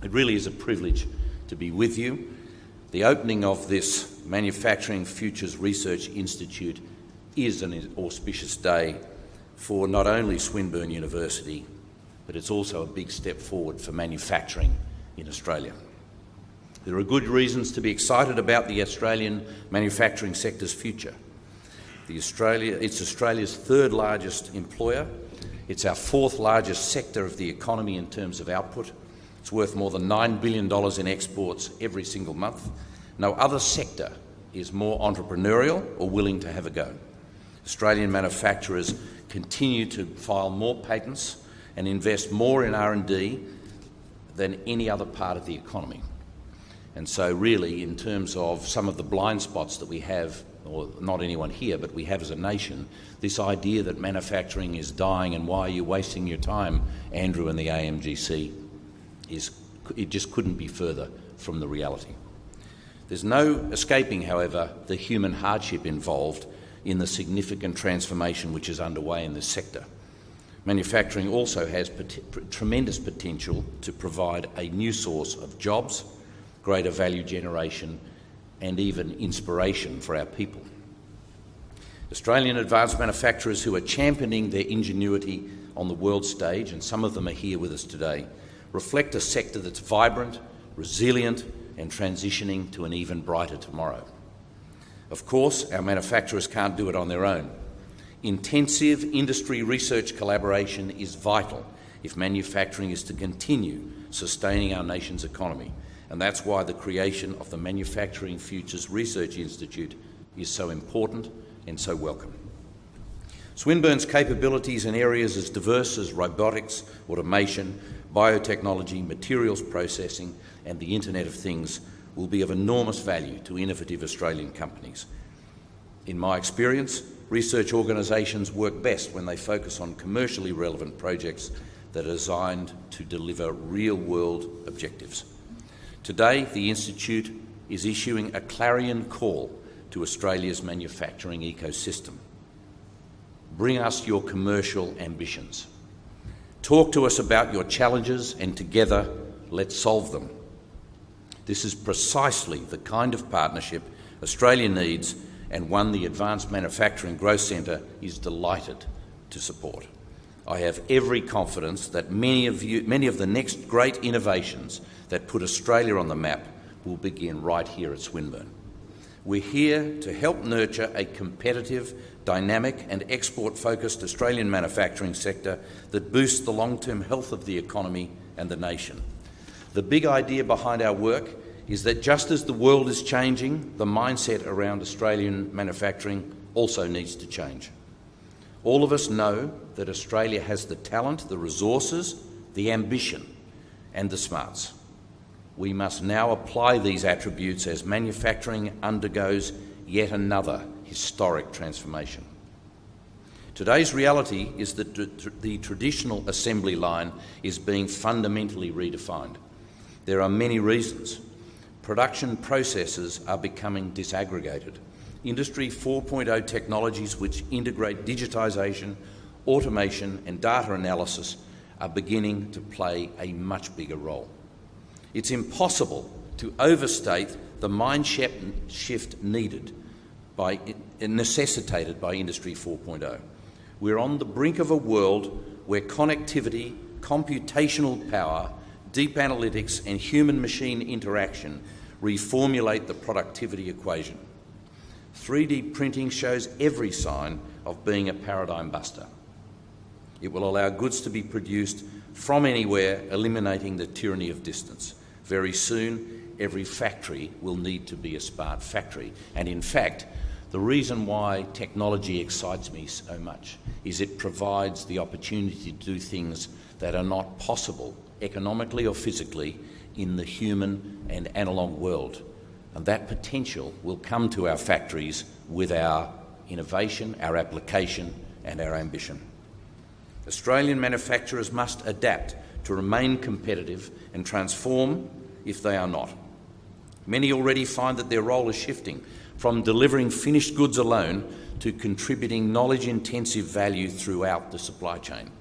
It really is a privilege to be with you. The opening of this Manufacturing Futures Research Institute is an auspicious day for not only Swinburne University, but it's also a big step forward for manufacturing in Australia. There are good reasons to be excited about the Australian manufacturing sector's future. It's Australia's third largest employer. It's our fourth largest sector of the economy in terms of output. It's worth more than $9 billion in exports every single month. No other sector is more entrepreneurial or willing to have a go. Australian manufacturers continue to file more patents and invest more in R&D than any other part of the economy. And so really, in terms of some of the blind spots that we have, or not anyone here, but we have as a nation, this idea that manufacturing is dying and why are you wasting your time, Andrew and the AMGC, it just couldn't be further from the reality. There's no escaping, however, the human hardship involved in the significant transformation which is underway in this sector. Manufacturing also has tremendous potential to provide a new source of jobs, greater value generation, and even inspiration for our people. Australian advanced manufacturers who are championing their ingenuity on the world stage, and some of them are here with us today, reflect a sector that's vibrant, resilient, and transitioning to an even brighter tomorrow. Of course, our manufacturers can't do it on their own. Intensive industry research collaboration is vital if manufacturing is to continue sustaining our nation's economy, and that's why the creation of the Manufacturing Futures Research Institute is so important and so welcome. Swinburne's capabilities in areas as diverse as robotics, automation, biotechnology, materials processing, and the Internet of Things will be of enormous value to innovative Australian companies. In my experience, research organisations work best when they focus on commercially relevant projects that are designed to deliver real-world objectives. Today, the Institute is issuing a clarion call to Australia's manufacturing ecosystem. Bring us your commercial ambitions. Talk to us about your challenges, and together, let's solve them. This is precisely the kind of partnership Australia needs, and one the Advanced Manufacturing Growth Centre is delighted to support. I have every confidence that many of the next great innovations that put Australia on the map will begin right here at Swinburne. We're here to help nurture a competitive, dynamic and export-focused Australian manufacturing sector that boosts the long-term health of the economy and the nation. The big idea behind our work is that just as the world is changing, the mindset around Australian manufacturing also needs to change. All of us know that Australia has the talent, the resources, the ambition and the smarts. We must now apply these attributes as manufacturing undergoes yet another historic transformation. Today's reality is that the traditional assembly line is being fundamentally redefined. There are many reasons. Production processes are becoming disaggregated. Industry 4.0 technologies which integrate digitisation, automation and data analysis are beginning to play a much bigger role. It's impossible to overstate the mind shift necessitated by Industry 4.0. We're on the brink of a world where connectivity, computational power, deep analytics and human-machine interaction reformulate the productivity equation. 3D printing shows every sign of being a paradigm buster. It will allow goods to be produced from anywhere, eliminating the tyranny of distance. Very soon, every factory will need to be a smart factory. And in fact, the reason why technology excites me so much is it provides the opportunity to do things that are not possible economically or physically in the human and analogue world. And that potential will come to our factories with our innovation, our application and our ambition. Australian manufacturers must adapt to remain competitive and transform if they are not. Many already find that their role is shifting from delivering finished goods alone to contributing knowledge-intensive value throughout the supply chain.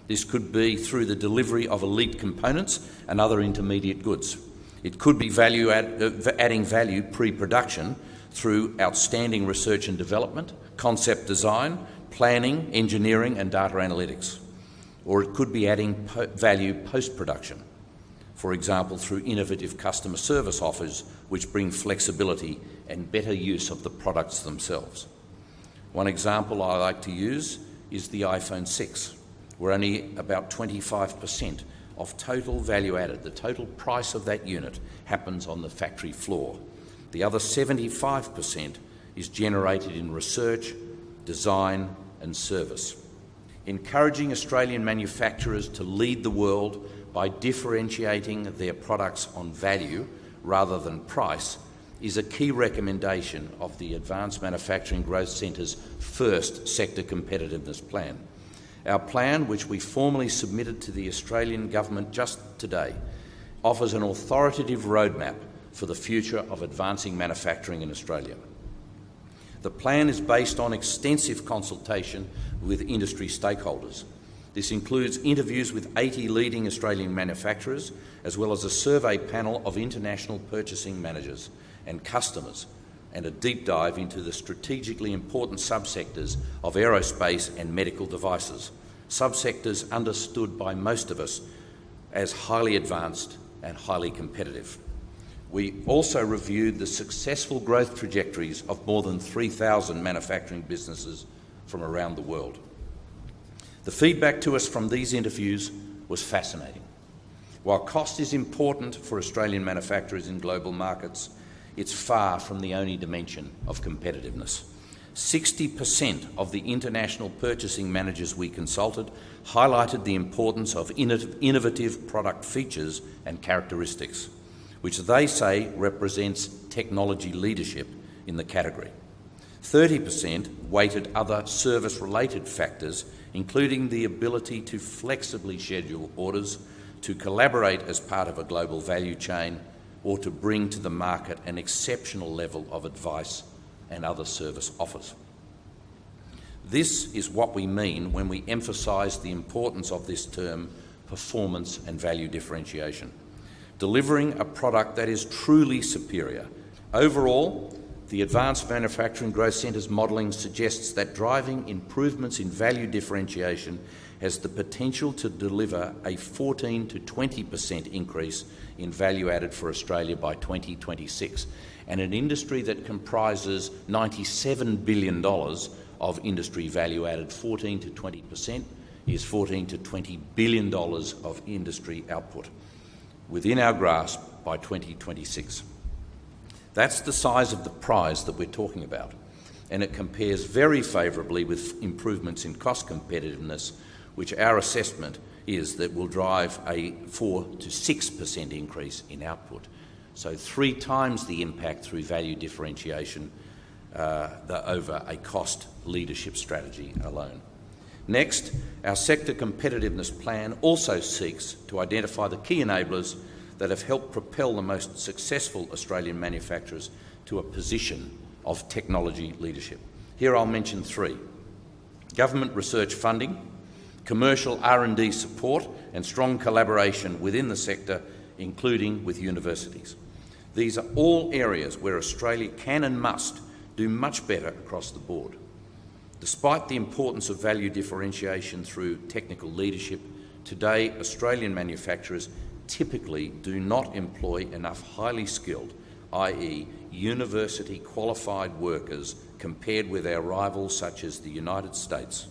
This could be through the delivery of elite components and other intermediate goods. It could be adding value pre-production through outstanding research and development, concept design, planning, engineering and data analytics. Or it could be adding value post-production, for example through innovative customer service offers which bring flexibility and better use of the products themselves. One example I like to use is the iPhone 6, where only about 25% of total value added, the total price of that unit, happens on the factory floor. The other 75% is generated in research, design and service. Encouraging Australian manufacturers to lead the world by differentiating their products on value rather than price is a key recommendation of the Advanced Manufacturing Growth Centre's first sector competitiveness plan. Our plan, which we formally submitted to the Australian Government just today, offers an authoritative roadmap for the future of advancing manufacturing in Australia. The plan is based on extensive consultation with industry stakeholders. This includes interviews with 80 leading Australian manufacturers, as well as a survey panel of international purchasing managers and customers, and a deep dive into the strategically important subsectors of aerospace and medical devices, subsectors understood by most of us as highly advanced and highly competitive. We also reviewed the successful growth trajectories of more than 3,000 manufacturing businesses from around the world. The feedback to us from these interviews was fascinating. While cost is important for Australian manufacturers in global markets, it's far from the only dimension of competitiveness. 60% of the international purchasing managers we consulted highlighted the importance of innovative product features and characteristics, which they say represents technology leadership in the category. 30% weighted other service-related factors, including the ability to flexibly schedule orders, to collaborate as part of a global value chain, or to bring to the market an exceptional level of advice and other service offers. This is what we mean when we emphasise the importance of this term, performance and value differentiation. Delivering a product that is truly superior. Overall, the Advanced Manufacturing Growth Centre's modelling suggests that driving improvements in value differentiation has the potential to deliver a 14 to 20% increase in value added for Australia by 2026, and an industry that comprises $97 billion of industry value added. 14 to 20% is $14 to $20 billion of industry output within our grasp by 2026. That's the size of the prize that we're talking about, and it compares very favourably with improvements in cost competitiveness, which our assessment is that will drive a 4 to 6% increase in output. So 3 times the impact through value differentiation over a cost leadership strategy alone. Next, our sector competitiveness plan also seeks to identify the key enablers that have helped propel the most successful Australian manufacturers to a position of technology leadership. Here I'll mention 3. Government research funding, commercial R&D support and strong collaboration within the sector, including with universities. These are all areas where Australia can and must do much better across the board. Despite the importance of value differentiation through technical leadership, today Australian manufacturers typically do not employ enough highly skilled, i.e. university qualified workers compared with our rivals such as the United States.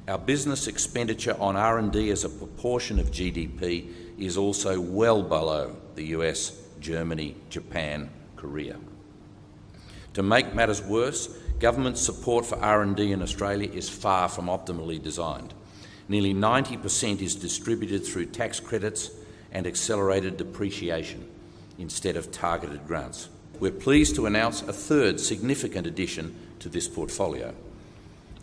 Our business expenditure on R&D as a proportion of GDP is also well below the US, Germany, Japan, Korea. To make matters worse, government support for R&D in Australia is far from optimally designed. Nearly 90% is distributed through tax credits and accelerated depreciation instead of targeted grants. We're pleased to announce a third significant addition to this portfolio.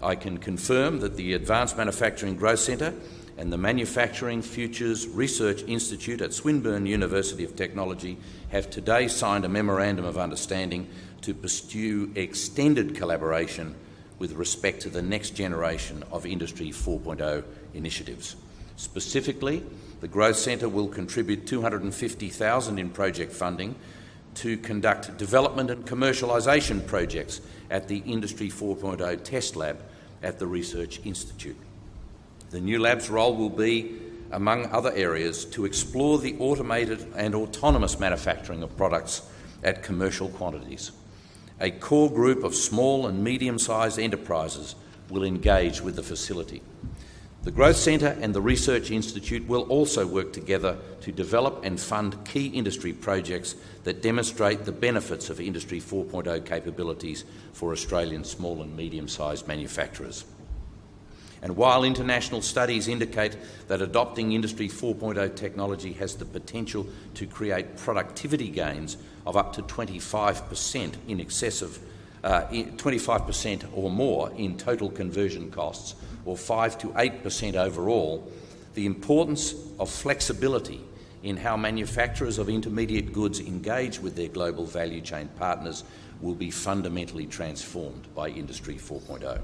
I can confirm that the Advanced Manufacturing Growth Centre and the Manufacturing Futures Research Institute at Swinburne University of Technology have today signed a Memorandum of Understanding to pursue extended collaboration with respect to the next generation of Industry 4.0 initiatives. Specifically, the Growth Centre will contribute $250,000 in project funding to conduct development and commercialisation projects at the Industry 4.0 test lab at the Research Institute. The new lab's role will be, among other areas, to explore the automated and autonomous manufacturing of products at commercial quantities. A core group of small and medium-sized enterprises will engage with the facility. The Growth Centre and the Research Institute will also work together to develop and fund key industry projects that demonstrate the benefits of Industry 4.0 capabilities for Australian small and medium-sized manufacturers. And while international studies indicate that adopting Industry 4.0 technology has the potential to create productivity gains of up to 25% in excess of 25% or more in total conversion costs, or 5 to 8% overall, the importance of flexibility in how manufacturers of intermediate goods engage with their global value chain partners will be fundamentally transformed by Industry 4.0.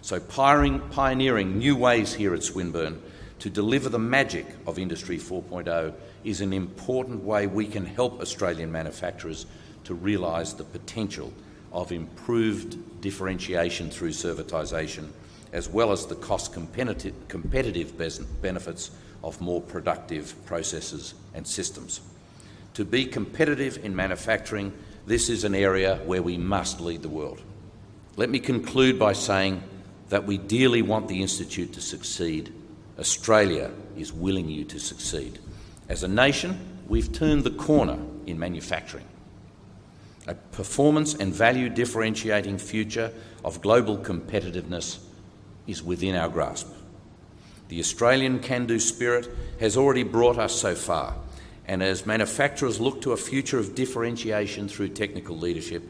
So pioneering new ways here at Swinburne to deliver the magic of Industry 4.0 is an important way we can help Australian manufacturers to realise the potential of improved differentiation through servitisation, as well as the cost competitive benefits of more productive processes and systems. To be competitive in manufacturing, this is an area where we must lead the world. Let me conclude by saying that we dearly want the Institute to succeed. Australia is willing you to succeed. As a nation, we've turned the corner in manufacturing. A performance and value differentiating future of global competitiveness is within our grasp. The Australian can-do spirit has already brought us so far, and as manufacturers look to a future of differentiation through technical leadership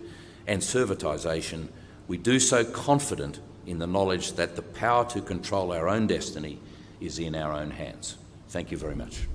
and servitisation, we do so confident in the knowledge that the power to control our own destiny is in our own hands. Thank you very much.